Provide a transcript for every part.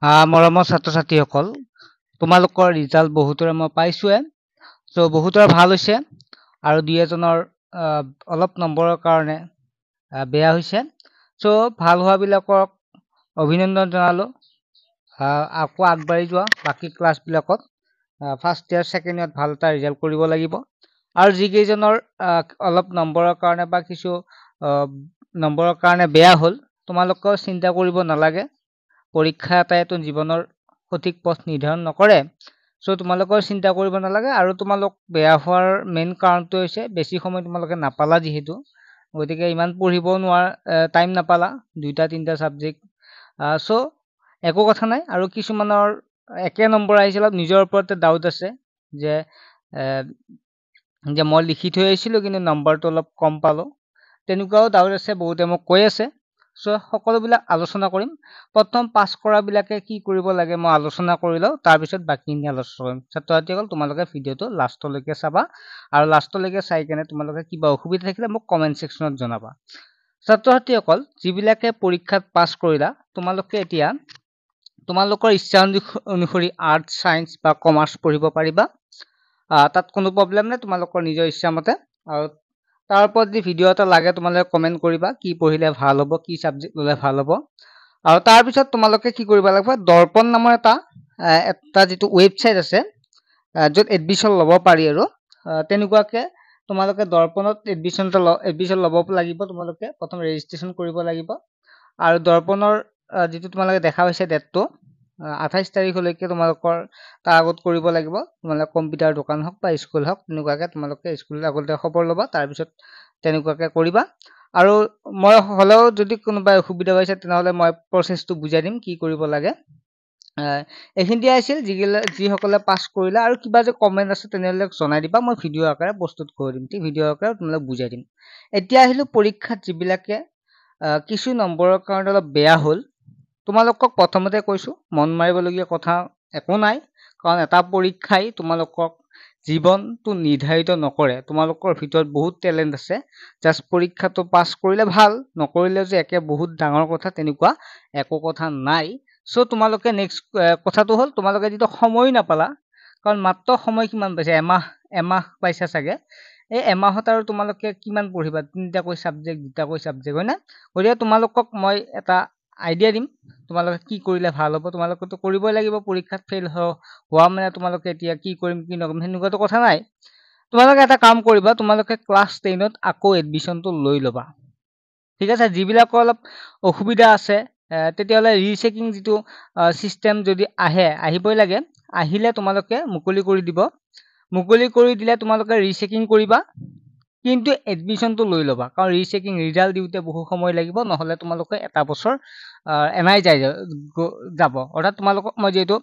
মৰমৰ ছাত্ৰ-ছাত্ৰীসকল, তোমালোকৰ ৰিজাল্ট বহুতৰে মই পাইছোৱে। চ' বহুতৰে ভাল হৈছে আৰু দুই এজনৰ অলপ নম্বৰৰ কাৰণে বেয়া হৈছে। চ' ভাল হোৱাবিলাকক অভিনন্দন জনালোঁ। আকৌ আগবাঢ়ি যোৱা বাকী ক্লাছবিলাকত ফাৰ্ষ্ট ইয়াৰ ছেকেণ্ড ইয়াৰত ভাল এটা ৰিজাল্ট কৰিব লাগিব। আৰু যিকেইজনৰ অলপ নম্বৰৰ কাৰণে বা কিছু নম্বৰৰ কাৰণে বেয়া হ'ল, তোমালোকেও চিন্তা কৰিব নালাগে। পৰীক্ষা এটাইতো জীৱনৰ সঠিক পথ নিৰ্ধাৰণ নকৰে। চ' তোমালোকৰ চিন্তা কৰিব নালাগে। আৰু তোমালোক বেয়া হোৱাৰ মেইন কাৰণটো হৈছে বেছি সময় তোমালোকে নাপালা যিহেতু, গতিকে ইমান পঢ়িব টাইম নাপালা, 2-3টা ছাবজেক্ট। চ' একো কথা নাই। আৰু কিছুমানৰ একে নম্বৰ আহিছিল, নিজৰ ওপৰতে ডাউট আছে যে মই লিখি থৈ আহিছিলোঁ কিন্তু নম্বৰটো অলপ কম পালোঁ, তেনেকুৱাও ডাউট আছে, বহুতে মোক কৈ আছে। চ' সকলোবিলাক আলোচনা কৰিম। প্ৰথম পাছ কৰাবিলাকে কি কৰিব লাগে মই আলোচনা কৰি লওঁ, তাৰপিছত বাকীখিনি আলোচনা কৰিম। ছাত্ৰ-ছাত্ৰীসকল, তোমালোকে ভিডিঅ'টো লাষ্টলৈকে চাবা আৰু লাষ্টলৈকে চাই কেনে তোমালোকে কিবা অসুবিধা থাকিলে মোক কমেণ্ট ছেকশ্যনত জনাবা। ছাত্ৰ-ছাত্ৰীসকল, যিবিলাকে পৰীক্ষাত পাছ কৰিলা, তোমালোকে এতিয়া তোমালোকৰ ইচ্ছা অনুসৰি আৰ্টছ, ছায়েন্স বা কমাৰ্চ পঢ়িব পাৰিবা। তাত কোনো প্ৰব্লেম নাই, তোমালোকৰ নিজৰ ইচ্ছা মতে। আৰু তাৰ ওপৰত যি ভিডিঅ' এটা লাগে তোমালোকে কমেণ্ট কৰিবা, কি পঢ়িলে ভাল হ'ব, কি ছাবজেক্ট ল'লে ভাল হ'ব। আৰু তাৰপিছত তোমালোকে কি কৰিব লাগিব, দৰ্পণ নামৰ এটা যিটো ৱেবছাইট আছে য'ত এডমিশ্যন ল'ব পাৰি। আৰু তেনেকুৱাকে তোমালোকে দৰ্পণত এডমিশ্যন ল'ব লাগিব। তোমালোকে প্ৰথম ৰেজিষ্ট্ৰেশ্যন কৰিব লাগিব। আৰু দৰ্পণৰ যিটো তোমালোকে দেখা পাইছে ডেটটো, 28 তাৰিখলৈকে তোমালোকৰ তাৰ আগত কৰিব লাগিব। তোমালোকে কম্পিউটাৰ দোকান হওক বা স্কুল হওক, তেনেকুৱাকে তোমালোকে স্কুলত আগতে খবৰ ল'বা, তাৰপিছত তেনেকুৱাকে কৰিবা। আৰু মই হ'লেও যদি কোনোবাই অসুবিধা পাইছে তেনেহ'লে মই প্ৰচেছটো বুজাই দিম কি কৰিব লাগে। এইখিনি আছিল যিসকলে পাছ কৰিলে। আৰু কিবা যে কমেণ্ট আছে তেনেহ'লে জনাই দিবা, মই ভিডিঅ' আকাৰে প্ৰস্তুত কৰি দিম, ঠিক ভিডিঅ' আকাৰে তোমালোক বুজাই দিম। এতিয়া আহিলোঁ পৰীক্ষাত যিবিলাকে কিছু নম্বৰৰ কাৰণে অলপ বেয়া হ'ল, তোমালোকক প্ৰথমতে কৈছোঁ মন মাৰিবলগীয়া কথা একো নাই, কাৰণ এটা পৰীক্ষাই তোমালোকক জীৱনটো নিৰ্ধাৰিত নকৰে। তোমালোকৰ ভিতৰত বহুত টেলেণ্ট আছে, জাষ্ট পৰীক্ষাটো পাছ কৰিলে ভাল, নকৰিলেও যে একে বহুত ডাঙৰ কথা তেনেকুৱা একো কথা নাই। চ' তোমালোকে নেক্সট কথাটো হ'ল, তোমালোকে যিটো সময় নাপালা, কাৰণ মাত্ৰ সময় কিমান পাইছে, এমাহ পাইছা চাগে। এই এমাহত আৰু তোমালোকে কিমান পঢ়িবা, 3টাকৈ ছাবজেক্ট, 2টাকৈ ছাবজেক্ট, হয় না? গতিকে তোমালোকক মই এটা আইডিয়া দিম, তোমালোকে কি কৰিলে ভাল হ'ব। তোমালোকেতো কৰিবই লাগিব, পৰীক্ষাত ফেইল হোৱা মানে তোমালোকে এতিয়া কি কৰিম কি নকৰিম সেনেকুৱাতো কথা নাই। তোমালোকে এটা কাম কৰিবা, তোমালোকে ক্লাছ 10ত আকৌ এডমিশ্যনটো লৈ ল'বা, ঠিক আছে? যিবিলাকৰ অলপ অসুবিধা আছে তেতিয়াহ'লে ৰিচেকিং যিটো ছিষ্টেম যদি আহিবই লাগে, আহিলে তোমালোকে মুকলি কৰি দিব। মুকলি কৰি দিলে তোমালোকে ৰিচেকিং কৰিবা, কিন্তু এডমিশ্যনটো লৈ ল'বা, কাৰণ ৰিচেকিং ৰিজাল্ট দিওঁতে বহু সময় লাগিব, নহ'লে তোমালোকে এটা বছৰ এনাই যাব। অৰ্থাৎ তোমালোকক মই যিহেতু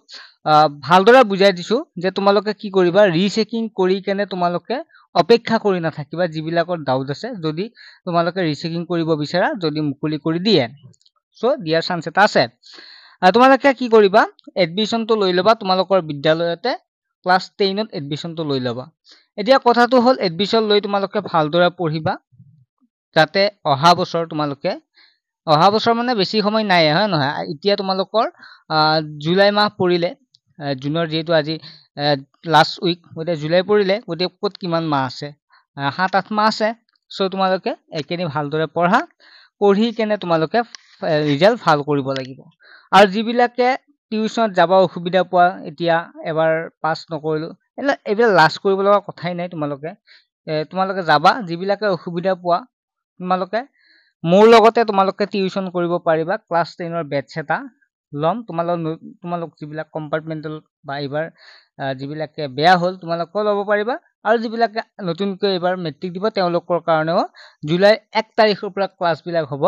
ভালদৰে বুজাই দিছোঁ যে তোমালোকে কি কৰিবা, ৰিচেকিং কৰি কেনে তোমালোকে অপেক্ষা কৰি নাথাকিবা। যিবিলাকৰ ডাউট আছে, যদি তোমালোকে ৰিচেকিং কৰিব বিচাৰা, যদি মুকলি কৰি দিয়ে, চ' দিয়াৰ চান্স এটা আছে। তোমালোকে কি কৰিবা, এডমিশ্যনটো লৈ ল'বা তোমালোকৰ বিদ্যালয়তে, ক্লাছ 10ত এডমিশ্যনটো লৈ ল'বা। এতিয়া কথাটো হ'ল, এডমিশ্যন লৈ তোমালোকে ভালদৰে পঢ়িবা, যাতে অহা বছৰ মানে বেছি সময় নাই, হয় নহয়? এতিয়া তোমালোকৰ জুলাই মাহ পৰিলে, জুনৰ যিহেতু আজি লাষ্ট উইক, গতিকে জুলাই পৰিলে, গতিকে ক'ত কিমান মাহ আছে, 7-8 মাহ আছে। চ' তোমালোকে এইখিনি ভালদৰে পঢ়ি কেনে তোমালোকে ৰিজাল্ট ভাল কৰিব লাগিব। আৰু যিবিলাকে টিউশ্যনত যাব অসুবিধা পোৱা, এতিয়া এবাৰ পাছ নকৰিলোঁ, এইবিলাক লাজ কৰিব লগা কথাই নাই। তোমালোকে যাবা, যিবিলাকে অসুবিধা পোৱা তোমালোকে মোৰ লগতে তোমালোকে টিউশ্যন কৰিব পাৰিবা। ক্লাছ 10ৰ বেটছ এটা ল'ম, তোমালোক যিবিলাক কম্পাৰ্টমেণ্টেল বা এইবাৰ যিবিলাকে বেয়া হ'ল তোমালোকেও ল'ব পাৰিবা। আৰু যিবিলাকে নতুনকৈ এইবাৰ মেট্ৰিক দিব তেওঁলোকৰ কাৰণেও জুলাই 1 তাৰিখৰ পৰা ক্লাছবিলাক হ'ব।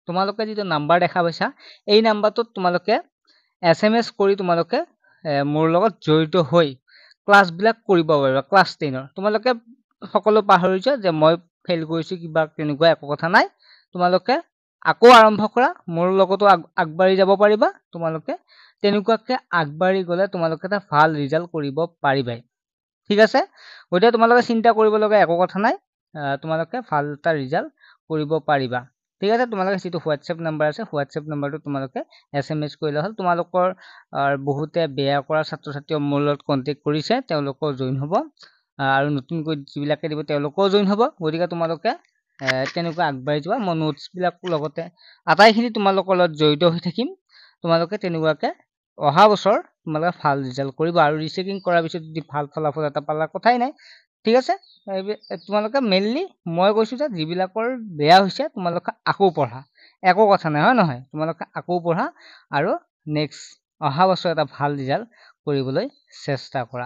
তোমালোকে যিটো নাম্বাৰ দেখা পাইছা, এই নাম্বাৰটোত তোমালোকে SMS কৰি তোমালোকে মোৰ লগত জড়িত হৈ ক্লাছবিলাক কৰিব পাৰিবা। ক্লাছ 10ৰ তোমালোকে সকলো পাহৰি যোৱা যে মই ফেইল কৰিছোঁ, কিবা তেনেকুৱা একো কথা নাই। তোমালোকে আকৌ আৰম্ভ কৰা, মোৰ লগতো আগবাঢ়ি যাব পাৰিবা। তোমালোকে তেনেকুৱাকে আগবাঢ়ি গ'লে তোমালোকে এটা ভাল ৰিজাল্ট কৰিব পাৰিবাই, ঠিক আছে? গতিকে তোমালোকে চিন্তা কৰিব লগা একো কথা নাই, তোমালোকে ভাল এটা ৰিজাল্ট কৰিব পাৰিবা। ঠিক আছে, তোমালোকে যিটো হোৱাটছএপ নাম্বাৰ আছে হোৱাটছএপ নাম্বাৰটো তোমালোকে SMS কৰিলে হ'ল। তোমালোকৰ বহুতে বেয়া কৰা ছাত্ৰ ছাত্ৰীয়ে মোৰ লগত কণ্টেক্ট কৰিছে, তেওঁলোকেও জইন হ'ব, আৰু নতুনকৈ যিবিলাকে দিব তেওঁলোকেও জইন হ'ব। গতিকে তোমালোকে তেনেকৈ আগবাঢ়ি যোৱা। মই নোটছবিলাক লগতে আটাইখিনি তোমালোকৰ লগত জড়িত হৈ থাকিম। তোমালোকে তেনেকুৱাকৈ অহা বছৰ তোমালোকে ভাল ৰিজাল্ট কৰিবা, আৰু ৰিচেকিং কৰাৰ পিছত যদি ভাল ফলাফল এটা পালা কথাই নাই। ঠিক আছে, তোমালোকে মেইনলি মই কৈছোঁ যে যিবিলাকৰ বেয়া হৈছে তোমালোকে আকৌ পঢ়া, একো কথা নাই, হয় নহয়? তোমালোকে আকৌ পঢ়া আৰু নেক্সট অহা বছৰ এটা ভাল ৰিজাল্ট কৰিবলৈ চেষ্টা কৰা।